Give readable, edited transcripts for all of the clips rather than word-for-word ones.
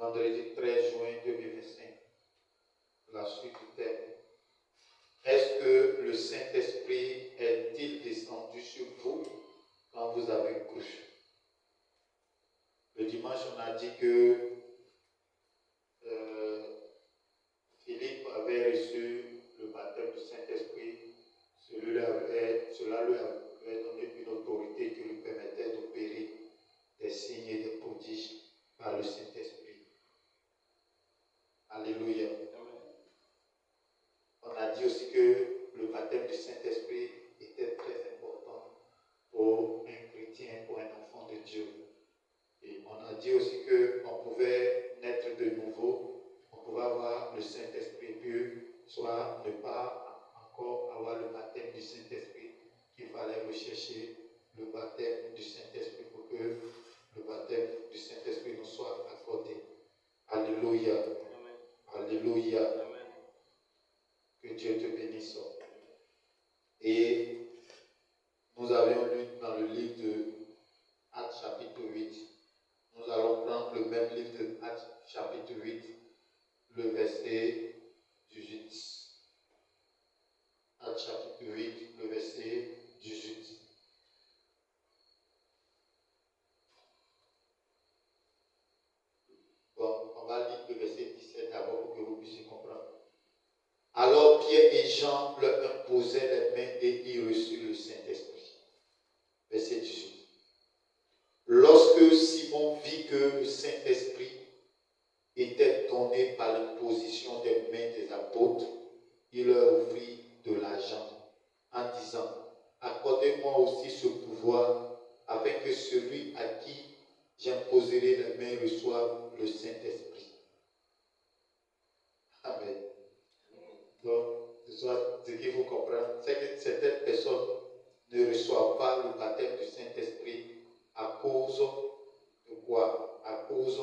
vendredi 13 juin 2025. La suite du thème. Est-ce que le Saint-Esprit est-il descendu sur vous quand vous avez cru? Le dimanche, on a dit que Philippe avait reçu le baptême du Saint-Esprit. Cela lui avait donné une autorité qui lui permettait d'opérer des signes et des prodiges par le Saint-Esprit. Alléluia. On a dit aussi que le baptême du Saint-Esprit était très important pour un chrétien, pour un enfant de Dieu. Et on a dit aussi qu'on pouvait naître de nouveau, on pouvait avoir le Saint-Esprit, puis soit ne pas encore avoir le baptême du Saint-Esprit, qu'il fallait rechercher le baptême du Saint-Esprit pour que le baptême du Saint-Esprit nous soit accordé. Alléluia. Amen. Alléluia. Amen. Que Dieu te bénisse. Et nous avions lu dans le livre de Actes chapitre 8. Nous allons prendre le même livre de Actes chapitre 8, le verset 18. Actes chapitre 8, le verset 18. Bon, on va lire le verset 17 d'abord pour que vous puissiez comprendre. Alors Pierre et Jean leur imposaient les mains et ils reçurent le Saint-Esprit. Verset 18. Lorsque Simon vit que le Saint-Esprit était donné par l'imposition des mains des apôtres, il leur offrit de l'argent en disant: accordez-moi aussi ce pouvoir afin que celui à qui j'imposerai les mains reçoive le Saint-Esprit. Amen. Donc, ce qu'il faut comprendre, c'est que certaines personnes ne reçoivent pas le baptême du Saint-Esprit à cause de quoi? À cause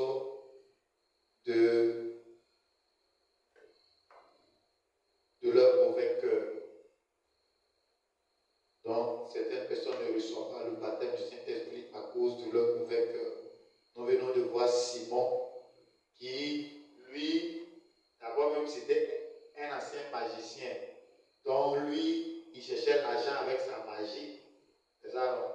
de leur mauvais cœur. Donc, certaines personnes ne reçoivent pas le baptême du Saint-Esprit à cause de leur mauvais cœur. Nous venons de voir Simon qui, lui, d'abord même c'était un ancien magicien. Donc lui, il cherchait l'argent avec sa magie. C'est ça, non?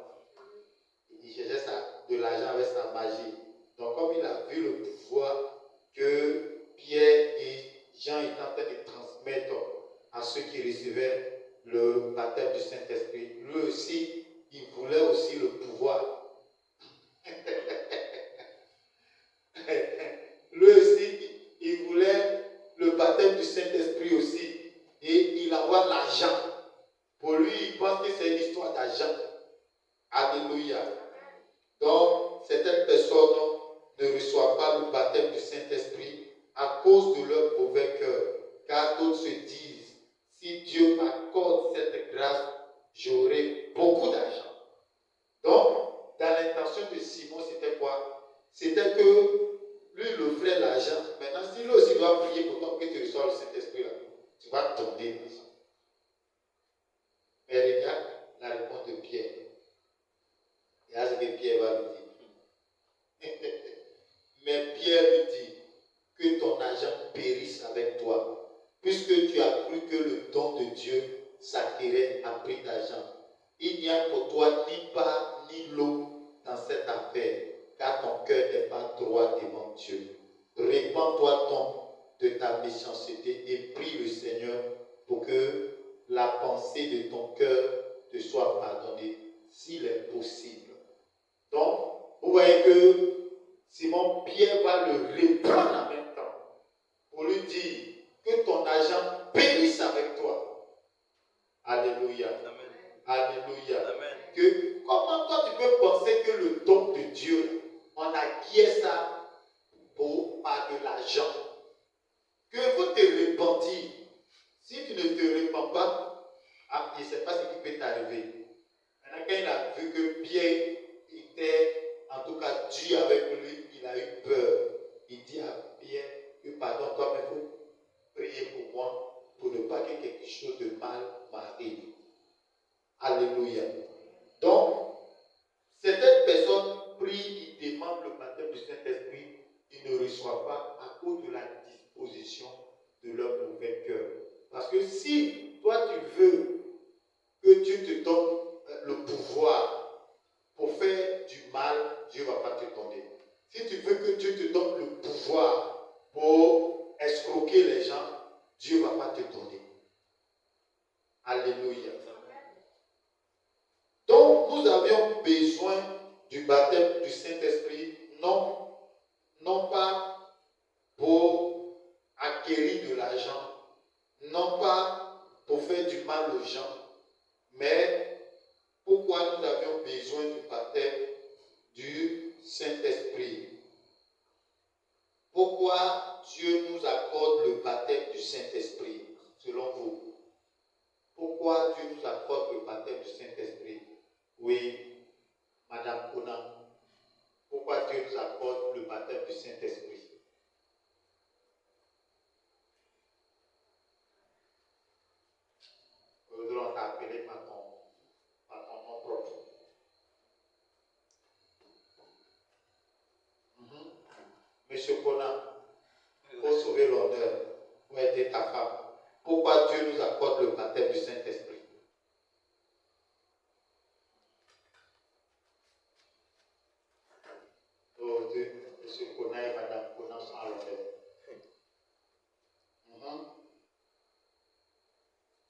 Il cherchait de l'argent avec sa magie. Donc comme il a vu le pouvoir que Pierre et Jean étaient en train de transmettre à ceux qui recevaient le baptême du Saint-Esprit, lui aussi, il voulait aussi le pouvoir. Lui aussi, il voulait le baptême du Saint-Esprit aussi. Et il envoie l'argent. Pour lui, il pense que c'est une histoire d'argent. Alléluia. Donc, certaines personnes ne reçoivent pas le baptême du Saint-Esprit à cause de leur mauvais cœur. Car d'autres se disent, si Dieu m'accorde cette grâce, j'aurai beaucoup d'argent. Donc, dans l'intention de Simon, c'était quoi? C'était que lui, il offrait l'argent. Maintenant, si lui aussi doit prier pour toi que tu reçois le Saint-Esprit, là, tu vas tomber dans ça. Mais regarde la réponse de Pierre. Et à ce que Pierre va lui dire. Mais Pierre lui dit que ton argent périsse avec toi, puisque tu as cru que le don de Dieu s'acquérait à prix d'argent. Il n'y a pour toi ni part ni lot dans cette affaire, car ton cœur n'est pas droit devant Dieu. Répands-toi donc de ta méchanceté et prie le Seigneur pour que la pensée de ton cœur te soit pardonnée, s'il est possible. Donc, vous voyez que Simon Pierre va le reprendre en même temps pour lui dire que ton argent périsse avec toi. Alléluia. Amen. Alléluia. Amen. Que, comment toi tu peux penser que le don de Dieu, on acquiert ça par de l'argent? Que vous te repentir. Si tu ne te repens pas, je ne sais pas ce qui peut t'arriver. Maintenant, quand il a vu que Pierre était en tout cas Dieu avec lui, il a eu peur. Il dit à Pierre que pardon, comme il faut prier pour moi, pour ne pas que quelque chose de mal m'arrive. Alléluia. Donc, certaines personnes prient, ils demandent le baptême du Saint-Esprit, ils ne reçoivent soit pas à cause de la disposition de leur mauvais cœur. Parce que si toi tu veux que Dieu te donne le pouvoir pour faire du mal, Dieu ne va pas te donner. Si tu veux que Dieu te donne le pouvoir pour escroquer les gens, Dieu ne va pas te donner. Alléluia. Donc, nous avions besoin du baptême du Saint-Esprit, non pas pour acquérir de l'argent, non pas pour faire du mal aux gens, mais pourquoi nous avions besoin du baptême du Saint-Esprit? Pourquoi Dieu nous accorde le baptême du Saint-Esprit, selon vous? Pourquoi Dieu nous accorde le baptême du Saint-Esprit? Oui, Madame Conan. Pourquoi Dieu nous accorde le baptême du Saint-Esprit? Nous voudrons t'appeler par ton nom propre. Monsieur Conan, pour sauver l'honneur, pour aider ta femme, pourquoi Dieu nous accorde le baptême du Saint-Esprit? Oh Dieu, Monsieur Conan et Madame Conan sont à l'honneur.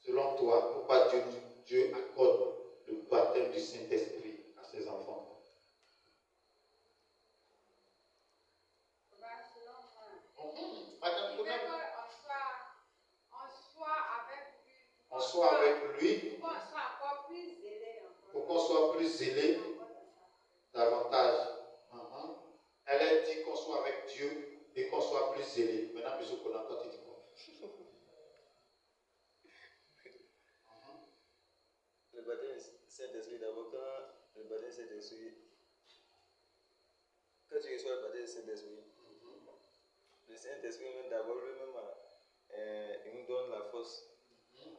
Selon toi, pourquoi Dieu accorde le baptême du Saint-Esprit à ses enfants? Madame Conan, on soit avec lui, pour qu'on soit plus zélé davantage. Elle a dit qu'on soit avec Dieu et qu'on soit plus zélé. Maintenant, M. Conan, toi, tu dis quoi? Le baptême du Saint-Esprit, d'abord, quand le baptême du Saint-Esprit, quand tu reçois le baptême du Saint-Esprit, le Saint-Esprit, d'abord, lui-même, il nous donne la force, il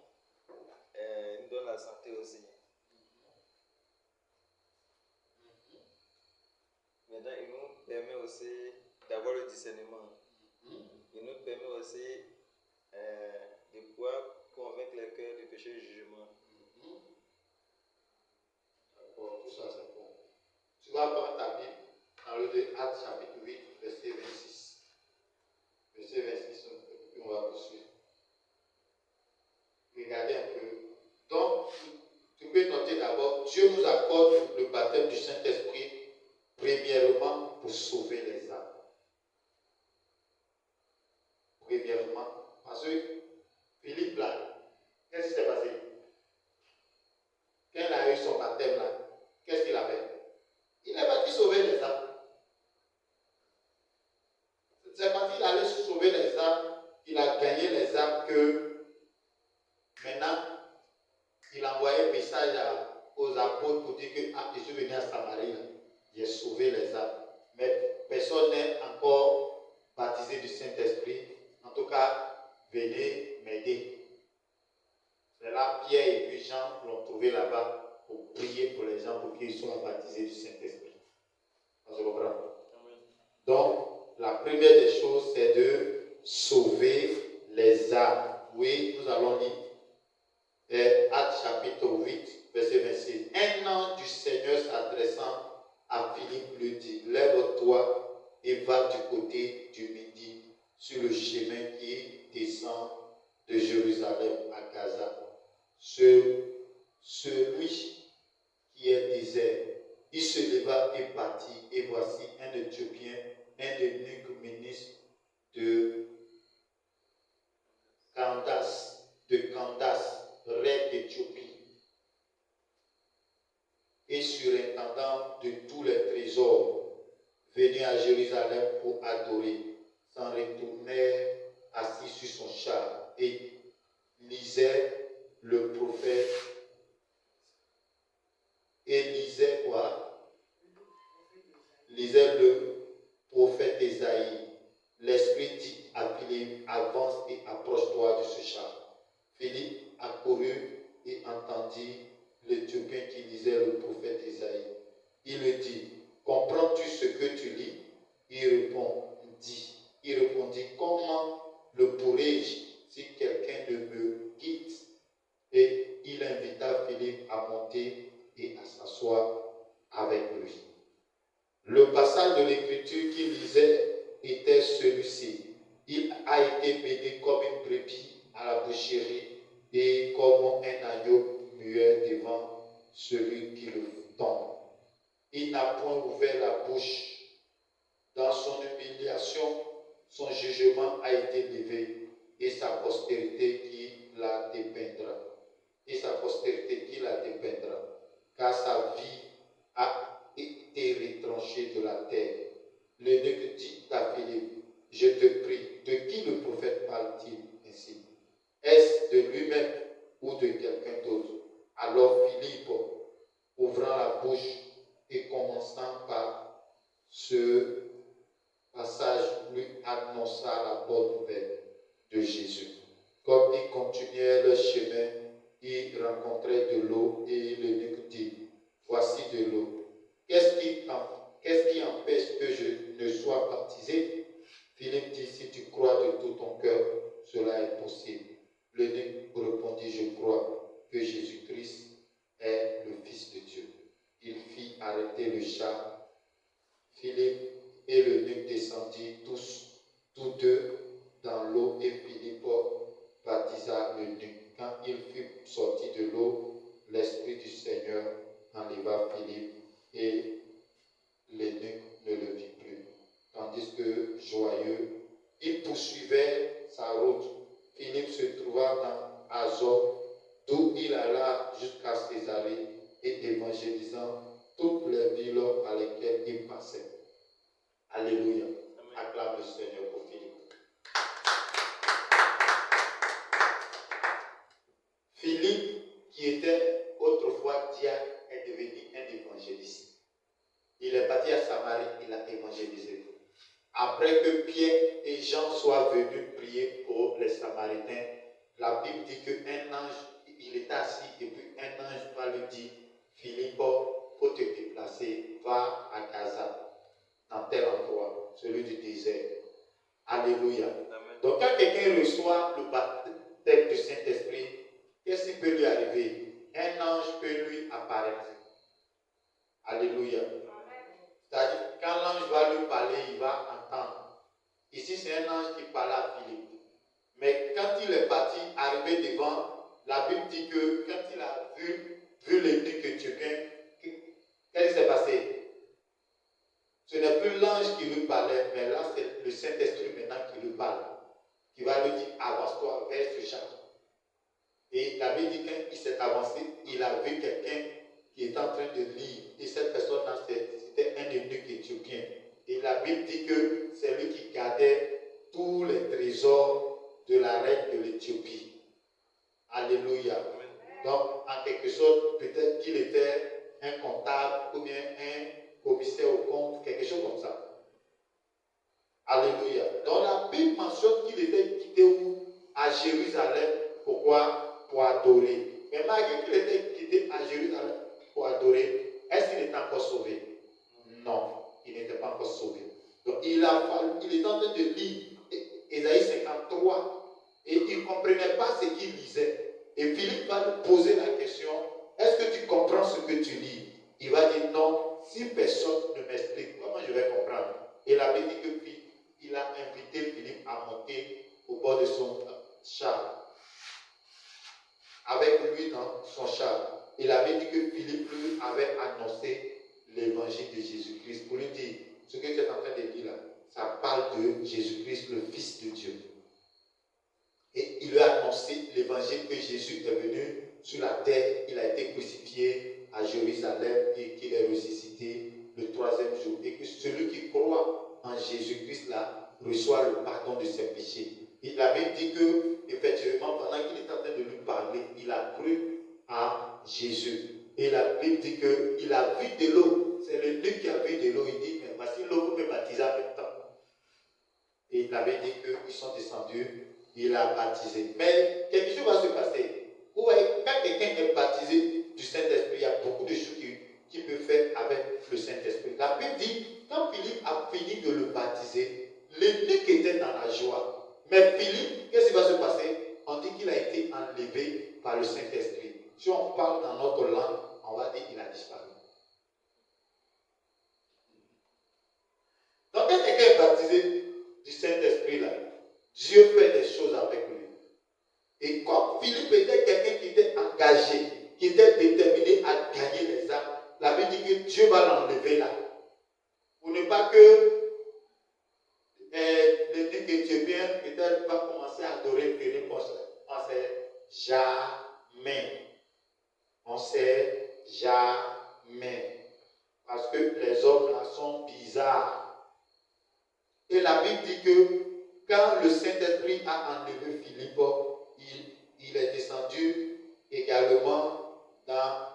nous donne la santé aussi. Maintenant, il nous permet aussi d'avoir le discernement. Il nous permet aussi de pouvoir convaincre les cœurs du péché et du jugement. D'accord, tout ça c'est bon. Tu vas prendre ta Bible dans le livre Actes chapitre 8, verset 26. Verset 26, on va poursuivre. Regardez un peu. Donc, tu peux noter d'abord, Dieu nous accorde le baptême du Saint-Esprit, premièrement, pour sauver les âmes. Premièrement, parce que Philippe là, qu'est-ce qui s'est passé? Quand il a eu son baptême là, qu'est-ce qu'il a fait? Il est parti sauver les âmes. C'est parti, il allait sauver les âmes, il a gagné les âmes que maintenant, il a envoyé un message aux apôtres pour dire que je suis venu à Samarie, j'ai sauvé les âmes. Mais personne n'est encore baptisé du Saint-Esprit. En tout cas, venez m'aider. C'est là Pierre et puis Jean l'ont trouvé là-bas pour prier pour les gens pour qu'ils soient baptisés du Saint-Esprit. On se comprend? Donc, la première des choses, c'est de sauver les âmes. Oui, nous allons lire Actes chapitre 8, verset 26. Un ange du Seigneur s'adressant à Philippe lui dit, lève-toi et va du côté du midi sur le chemin qui descend de Jérusalem à Gaza. Celui qui est désert, il se leva et partit, et voici un Éthiopien, un eunuque ministre de Candace, reine d'Éthiopie, et surintendant de tous les trésors, venu à Jérusalem pour adorer, s'en retournait assis sur son char et lisait le prophète. Et lisait quoi? Lisait le prophète Ésaïe. L'Esprit dit à Philippe, avance et approche-toi de ce char. Philippe accourut et entendit l'Éthiopien qui lisait le prophète Ésaïe. Il lui dit, comprends-tu ce que tu lis? Il répond, dis. Le passage de l'écriture qu'il lisait était celui-ci. Il a été béni comme une brebis à la boucherie et comme un agneau muet devant celui qui le tend. Il n'a point ouvert la bouche. Dans son humiliation, son jugement a été levé et sa postérité qui la dépeindra. Et sa postérité qui la dépeindra. Car sa vie a été retranchée de la terre. L'eunuque dit à Philippe, je te prie, de qui le prophète parle-t-il ainsi? Est-ce de lui-même ou de quelqu'un d'autre? Alors Philippe, ouvrant la bouche et commençant par ce passage, lui annonça la bonne nouvelle de Jésus. Comme ils continuaient leur chemin, ils rencontraient de l'eau et l'eunuque dit, voici de l'eau. Qu'est-ce qui empêche que je ne sois baptisé? Philippe dit, si tu crois de tout ton cœur, cela est possible. L'eunuque répondit, je crois que Jésus-Christ est le Fils de Dieu. Il fit arrêter le char. Philippe et l'eunuque descendirent tous deux dans l'eau et Philippe baptisa l'eunuque. Quand il fut sorti de l'eau, l'Esprit du Seigneur enleva Philippe et l'eunuque ne le vit plus. Tandis que, joyeux, il poursuivait sa route. Philippe se trouva dans Azote, d'où il alla jusqu'à Césarée et évangélisant toutes les villes à lesquelles il passait. Alléluia. Acclame le Seigneur pour Philippe. Philippe, qui était autrefois diacre, est devenu un évangéliste. Il est parti à Samarie, il a évangélisé. Après que Pierre et Jean soient venus prier pour les Samaritains, la Bible dit qu'un ange, il était assis et puis un ange va lui dire, Philippe, il faut te déplacer, va à Gaza, dans tel endroit, celui du désert. Alléluia. Amen. Donc quand quelqu'un reçoit le baptême du Saint-Esprit, qu'est-ce qui peut lui arriver? Un ange peut lui apparaître. Alléluia. C'est-à-dire, quand l'ange va lui parler, il va entendre. Ici, c'est un ange qui parle à Philippe. Mais quand il est parti, arrivé devant, la Bible dit que quand il a vu l'eunuque éthiopien, qu'est-ce qui s'est passé? Ce n'est plus l'ange qui lui parlait, mais là, c'est le Saint-Esprit maintenant qui lui parle. Qui va lui dire, avance-toi vers ce champ. Et la Bible dit que quand il s'est avancé, il a vu quelqu'un qui était en train de lire. Et cette personne-là, c'était un eunuque éthiopien. Et la Bible dit que c'est lui qui gardait tous les trésors de la reine de l'Éthiopie. Alléluia. Donc, en quelque sorte, peut-être qu'il était un comptable ou bien un commissaire au compte, quelque chose comme ça. Alléluia. Donc, la Bible mentionne qu'il était quitté où? À Jérusalem. Pourquoi? Pour adorer. Mais malgré qu'il était quitté à Jérusalem pour adorer, est-ce qu'il était encore sauvé? Non, il n'était pas encore sauvé. Donc, il est en train de lire Ésaïe 53 et il ne comprenait pas ce qu'il lisait. Et Philippe va lui poser la question, est-ce que tu comprends ce que tu lis? Il va dire non, si personne ne m'explique, comment je vais comprendre? Et la Bible dit que il a invité Philippe à monter au bord de son char. Avec lui dans son char. Il avait dit que Philippe lui avait annoncé l'évangile de Jésus-Christ pour lui dire, ce que tu es en train de dire là, ça parle de Jésus-Christ, le Fils de Dieu. Et il lui a annoncé l'évangile que Jésus est venu sur la terre, il a été crucifié à Jérusalem et qu'il est ressuscité le 3e jour. Et que celui qui croit en Jésus-Christ là reçoit le pardon de ses péchés. Il avait dit que, effectivement, pendant qu'il était en train de lui parler, il a cru à Jésus. Et la Bible dit qu'il a vu de l'eau. C'est l'eunuque qui a vu de l'eau. Il dit, mais voici l'eau, vous me baptisez en même temps. Et il avait dit qu'ils sont descendus, il a baptisé. Mais quelque chose va se passer. Vous voyez, quand quelqu'un est baptisé du Saint-Esprit, il y a beaucoup de choses qu'il peut faire avec le Saint-Esprit. La Bible dit, quand Philippe a fini de le baptiser, l'eunuque était dans la joie. Mais Philippe, qu'est-ce qui va se passer? On dit qu'il a été enlevé par le Saint-Esprit. Si on parle dans notre langue, on va dire qu'il a disparu. baptisé du Saint-Esprit là, Dieu fait des choses avec lui. Et comme Philippe était quelqu'un qui était engagé, qui était déterminé à gagner les âmes, la Bible dit que Dieu va l'enlever là. Pour ne pas que le duc éthiopien peut-être va commencer à adorer Philippe. On sait jamais. On sait jamais. Parce que les hommes là sont bizarres. Et la Bible dit que quand le Saint-Esprit a enlevé Philippe, il est descendu également dans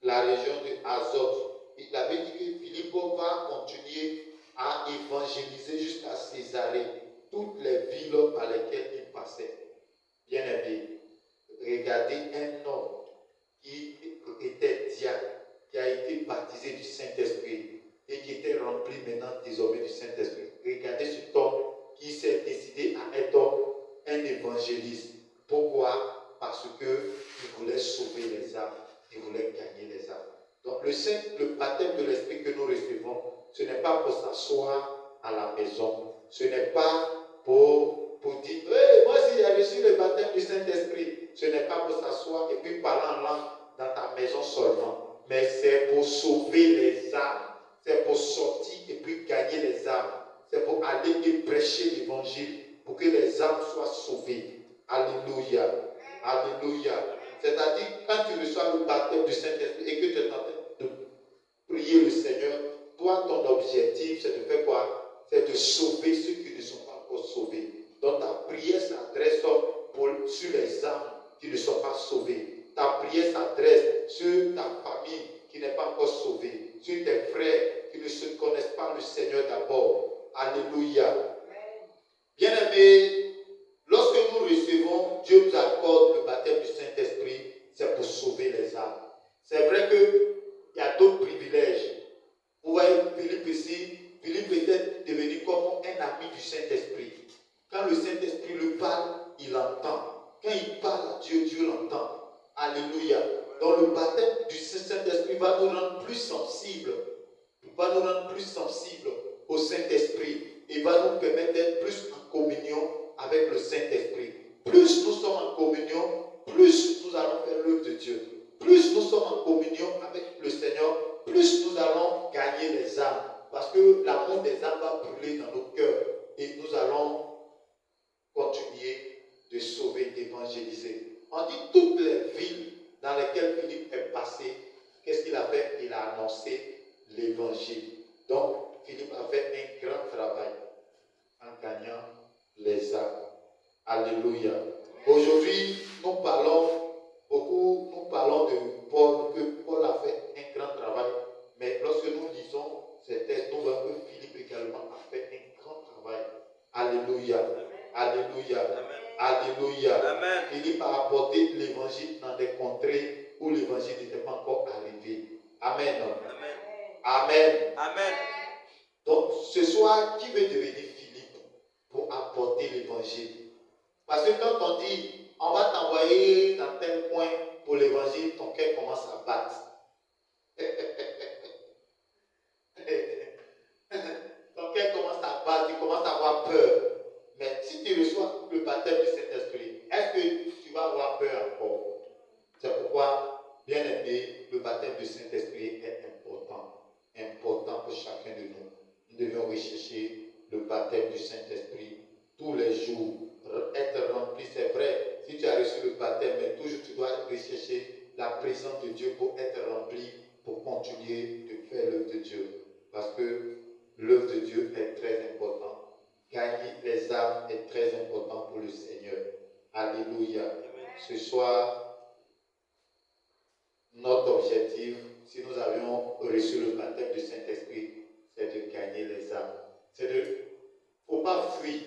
la région de Azote. Et la Bible dit que Philippe va continuer à évangéliser jusqu'à Césarée, toutes les villes par lesquelles il passait. Bien aimé, regardez un homme qui était diacre, qui a été baptisé du Saint-Esprit et qui était rempli maintenant désormais du Saint-Esprit. Regardez cet homme qui s'est décidé à être un évangéliste. Pourquoi? Parce qu'il voulait sauver les âmes, il voulait gagner les âmes. Donc le baptême de l'Esprit que nous recevons, ce n'est pas pour s'asseoir à la maison, ce n'est pas pour dire hey, moi si j'ai reçu le baptême du Saint-Esprit, ce n'est pas pour s'asseoir et puis parler en langue dans ta maison seulement, mais c'est pour sauver les âmes, c'est pour sortir et puis gagner les âmes, c'est pour aller et prêcher l'évangile, pour que les âmes soient sauvées. Alléluia, alléluia. C'est-à-dire, quand tu reçois le baptême du Saint-Esprit et que tu es en train de prier le Seigneur, toi, ton objectif, c'est de faire quoi? C'est de sauver ceux qui ne sont pas encore sauvés. Donc, ta prière s'adresse sur les âmes qui ne sont pas sauvées. Ta prière s'adresse sur ta famille qui n'est pas encore sauvée, sur tes frères qui ne connaissent pas le Seigneur d'abord. Alléluia. Bien-aimés, lorsque nous recevons, Dieu nous accorde le baptême du Saint-Esprit, c'est pour sauver les âmes. C'est vrai qu'il y a d'autres privilèges. Vous voyez Philippe ici, Philippe était devenu comme un ami du Saint-Esprit. Quand le Saint-Esprit lui parle, il entend. Quand il parle à Dieu, Dieu l'entend. Alléluia. Donc le baptême du Saint-Esprit va nous rendre plus sensibles. Va nous rendre plus sensibles au Saint-Esprit. Et va nous permettre d'être plus en communion avec le Saint-Esprit. Plus nous sommes en communion, plus nous allons faire l'œuvre de Dieu. Plus nous sommes en communion avec le Seigneur, plus nous allons gagner les âmes. Parce que l'amour des âmes va brûler dans nos cœurs. Et nous allons continuer de sauver, d'évangéliser. On dit toutes les villes dans lesquelles Philippe est passé, qu'est-ce qu'il a fait? Il a annoncé l'évangile. Donc, Philippe a fait un grand travail en gagnant les âmes. Alléluia. Aujourd'hui, nous parlons de Paul, que Paul a fait un grand travail. Mais lorsque nous lisons ces textes, nous voyons que Philippe également a fait un grand travail. Alléluia. Alléluia. Alléluia. Amen. Philippe a apporté l'évangile dans des contrées où l'évangile n'était pas encore arrivé. Amen. Amen. Amen. Amen. Donc, ce soir, qui veut devenir Philippe pour apporter l'évangile? Parce que quand on dit, on va t'envoyer dans tel coin pour l'évangile, ton cœur commence à battre. Ton cœur commence à battre, tu commences à avoir peur. Mais si tu reçois le baptême du Saint-Esprit, est-ce que tu vas avoir peur encore? C'est pourquoi, bien aimé, le baptême du Saint-Esprit est important. Important pour chacun de nous. Nous devons rechercher le baptême du Saint-Esprit tous les jours. Être rempli, c'est vrai. Si tu as reçu le baptême, mais toujours tu dois rechercher la présence de Dieu pour être rempli, pour continuer de faire l'œuvre de Dieu. Parce que l'œuvre de Dieu est très importante. Gagner les âmes est très important pour le Seigneur. Alléluia. Ce soir, notre objectif, si nous avions reçu le baptême du Saint-Esprit, c'est de gagner les âmes. Il ne faut pas fuir.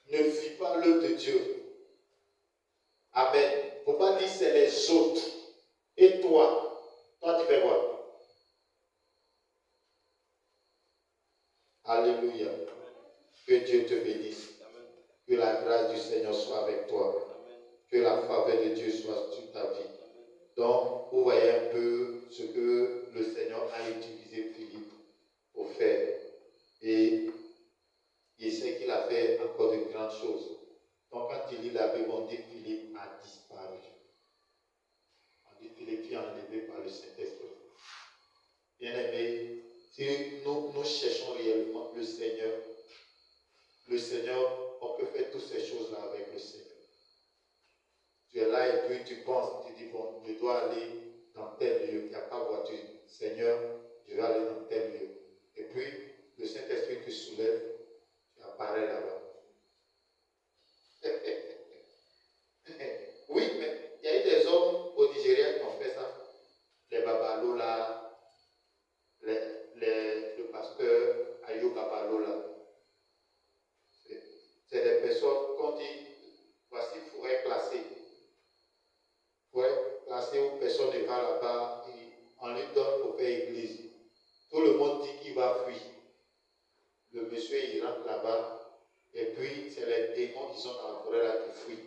Ne fuis pas l'œuvre de Dieu. Amen. Il ne faut pas dire c'est les autres. Et toi, tu fais quoi? Alléluia. Que Dieu te bénisse. Que la grâce du Seigneur soit avec toi. Que la faveur de Dieu soit sur ta vie. Donc, vous voyez un peu ce que le Seigneur a utilisé Philippe pour faire. Et grandes choses. Donc quand tu lis la Bible, on dit Philippe a disparu. On dit Philippe est enlevé par le Saint-Esprit. Bien-aimés, si nous cherchons réellement le Seigneur, on peut faire toutes ces choses-là avec le Seigneur. Tu es là et puis tu penses, tu dis, bon, je dois aller dans tel lieu, il n'y a pas de voiture. Seigneur, je vais aller dans tel lieu. Et puis, le Saint-Esprit te soulève, tu apparais là-bas. Oui, mais il y a eu des hommes au Nigeria qui ont fait ça. Les Babalola, le pasteur Ayo Babalola. C'est des personnes qu'on dit, voici forêt classée. Forêt classée où personne ne va là-bas, on lui donne pour faire église. Tout le monde dit qu'il va fuir. Le monsieur, il rentre là-bas, et puis c'est les démons qui sont dans la forêt là qui fuient.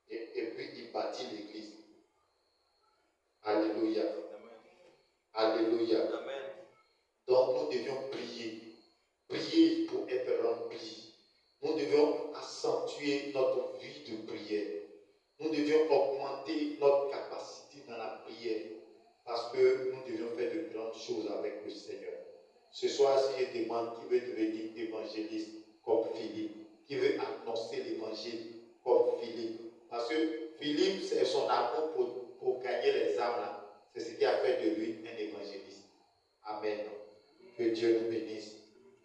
Et puis il bâtit l'église. Alléluia. Alléluia. Amen. Donc nous devions prier. Prier pour être remplis. Nous devions accentuer notre vie de prière. Nous devions augmenter notre capacité dans la prière. Parce que nous devions faire de grandes choses avec le Seigneur. Ce soir, si je demande qui veut devenir évangéliste comme Philippe, qui veut annoncer l'évangile comme Philippe. Parce que Philippe, c'est son amour pour gagner les âmes là. C'est ce qui a fait de lui un évangéliste. Amen. Que Dieu nous bénisse.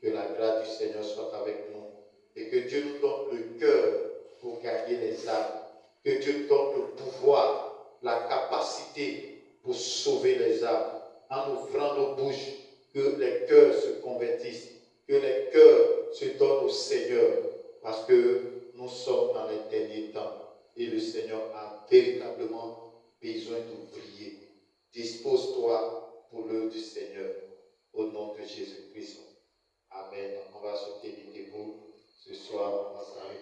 Que la grâce du Seigneur soit avec nous. Et que Dieu nous donne le cœur pour gagner les âmes. Que Dieu nous donne le pouvoir, la capacité pour sauver les âmes. En ouvrant nos bouches, que les cœurs se convertissent. Que les cœurs se donnent au Seigneur. Parce que nous sommes dans les derniers temps. Et le Seigneur a véritablement besoin d'ouvriers. Dispose-toi pour l'œuvre du Seigneur. Au nom de Jésus-Christ. Amen. On va se tenir debout ce soir. On va s'arrêter.